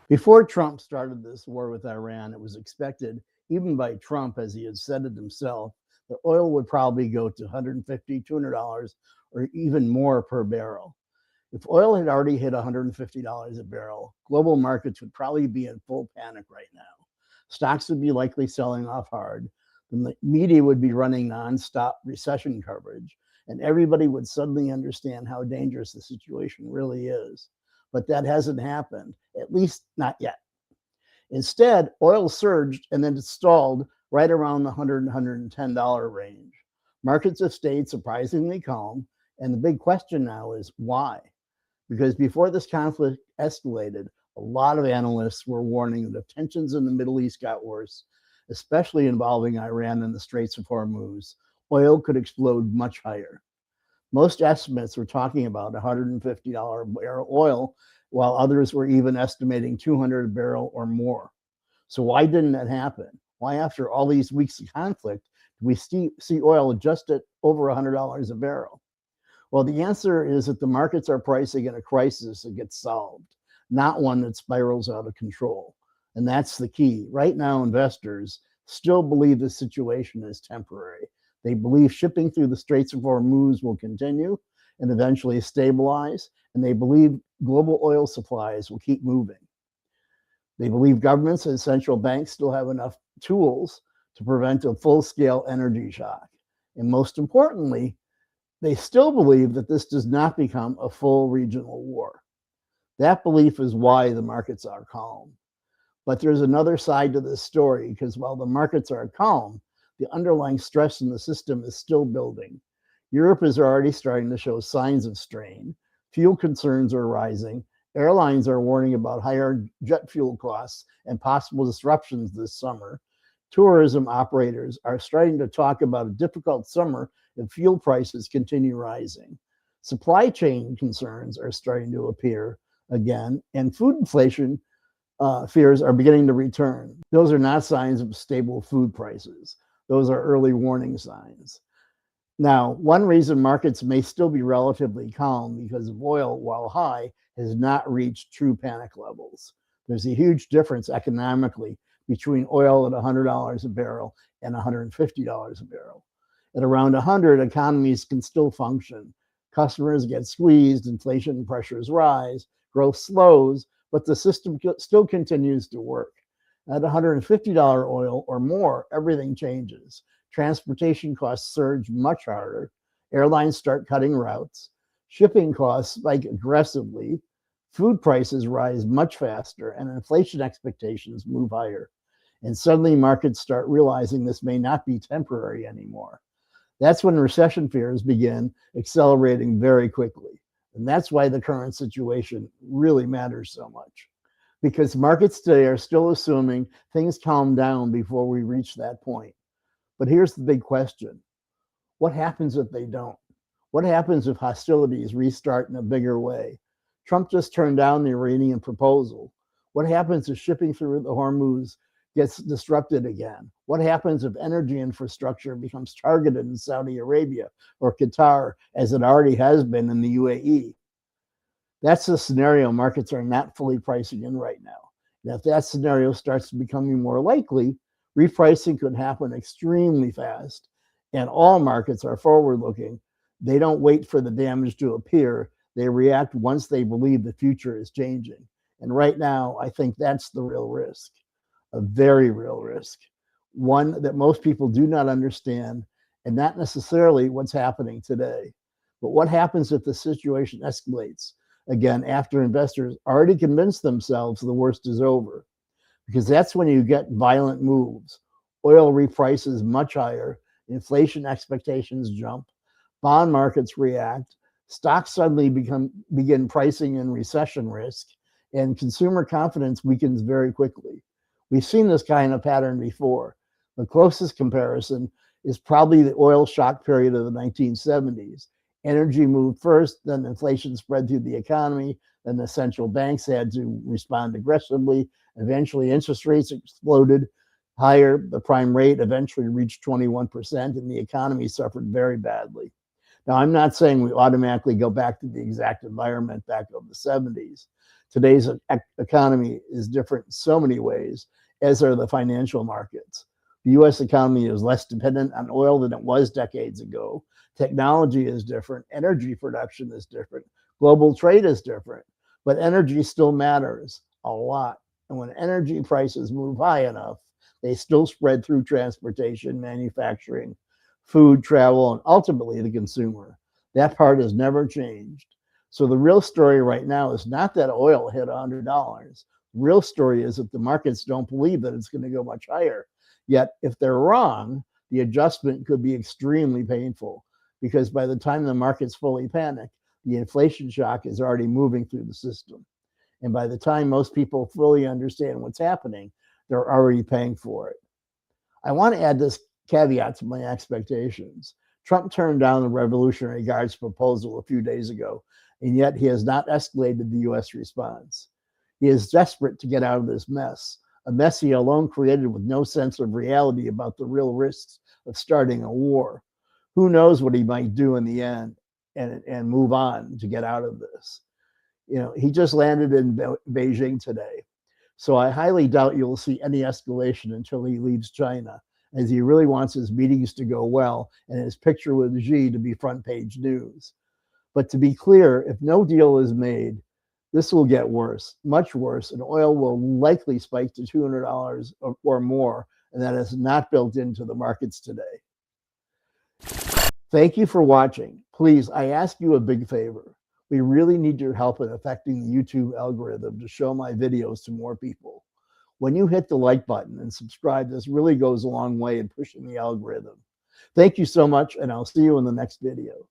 Before Trump started this war with Iran, it was expected, even by Trump, as he had said it himself, that oil would probably go to $150, $200, or even more per barrel. If oil had already hit $150 a barrel, global markets would probably be in full panic right now. Stocks would be likely selling off hard. The media would be running nonstop recession coverage, and everybody would suddenly understand how dangerous the situation really is. But that hasn't happened, at least not yet. Instead, oil surged and then stalled right around the $100, $110 range. Markets have stayed surprisingly calm, and the big question now is why? Because before this conflict escalated, a lot of analysts were warning that if tensions in the Middle East got worse, especially involving Iran and the Straits of Hormuz, oil could explode much higher. Most estimates were talking about $150 a barrel oil, while others were even estimating $200 a barrel or more. So why didn't that happen? Why, after all these weeks of conflict, do we see oil just at over $100 a barrel? Well, the answer is that the markets are pricing in a crisis that gets solved, not one that spirals out of control. And that's the key. Right now, investors still believe the situation is temporary. They believe shipping through the Straits of Hormuz will continue and eventually stabilize, and they believe global oil supplies will keep moving. They believe governments and central banks still have enough tools to prevent a full-scale energy shock. And most importantly, they still believe that this does not become a full regional war. That belief is why the markets are calm. But there's another side to this story, because while the markets are calm, the underlying stress in the system is still building. Europe is already starting to show signs of strain. Fuel concerns are rising. Airlines are warning about higher jet fuel costs and possible disruptions this summer. Tourism operators are starting to talk about a difficult summer if fuel prices continue rising. Supply chain concerns are starting to appear again, and food inflation fears are beginning to return. Those are not signs of stable food prices. Those are early warning signs. Now, one reason markets may still be relatively calm because of oil, while high, has not reached true panic levels. There's a huge difference economically between oil at $100 a barrel and $150 a barrel. At around 100, economies can still function. Customers get squeezed, inflation pressures rise, growth slows, but the system still continues to work. At $150 oil or more, everything changes. Transportation costs surge much harder. Airlines start cutting routes. Shipping costs spike aggressively. Food prices rise much faster, and inflation expectations move higher. And suddenly markets start realizing this may not be temporary anymore. That's when recession fears begin accelerating very quickly. And that's why the current situation really matters so much. Because markets today are still assuming things calm down before we reach that point. But here's the big question. What happens if they don't? What happens if hostilities restart in a bigger way? Trump just turned down the Iranian proposal. What happens if shipping through the Hormuz gets disrupted again? What happens if energy infrastructure becomes targeted in Saudi Arabia or Qatar, as it already has been in the UAE? That's the scenario markets are not fully pricing in right now. And if that scenario starts becoming more likely, repricing could happen extremely fast. And all markets are forward-looking. They don't wait for the damage to appear. They react once they believe the future is changing. And right now, I think that's the real risk, a very real risk, one that most people do not understand, and not necessarily what's happening today. But what happens if the situation escalates again after investors already convinced themselves the worst is over? Because that's when you get violent moves. Oil reprices much higher, inflation expectations jump, bond markets react, stocks suddenly begin pricing in recession risk, and consumer confidence weakens very quickly. We've seen this kind of pattern before. The closest comparison is probably the oil shock period of the 1970s. Energy moved first, then inflation spread through the economy, then the central banks had to respond aggressively. Eventually, interest rates exploded higher. The prime rate eventually reached 21%, and the economy suffered very badly. Now, I'm not saying we automatically go back to the exact environment back of the 70s. Today's economy is different in so many ways, as are the financial markets. The US economy is less dependent on oil than it was decades ago. Technology is different. Energy production is different. Global trade is different. But energy still matters a lot. And when energy prices move high enough, they still spread through transportation, manufacturing, food, travel, and ultimately the consumer. That part has never changed. So the real story right now is not that oil hit $100. The real story is that the markets don't believe that it's going to go much higher. Yet, if they're wrong, the adjustment could be extremely painful because by the time the markets fully panic, the inflation shock is already moving through the system. And by the time most people fully understand what's happening, they're already paying for it. I want to add this caveat to my expectations. Trump turned down the Revolutionary Guard's proposal a few days ago, and yet he has not escalated the US response. He is desperate to get out of this mess, a mess he alone created with no sense of reality about the real risks of starting a war. Who knows what he might do in the end and move on to get out of this. You know, he just landed in Beijing today. So I highly doubt you'll see any escalation until he leaves China, as he really wants his meetings to go well and his picture with Xi to be front page news. But to be clear, if no deal is made, this will get worse, much worse, and oil will likely spike to $200 or more, and that is not built into the markets today. Thank you for watching. Please, I ask you a big favor. We really need your help in affecting the YouTube algorithm to show my videos to more people. When you hit the like button and subscribe, this really goes a long way in pushing the algorithm. Thank you so much, and I'll see you in the next video.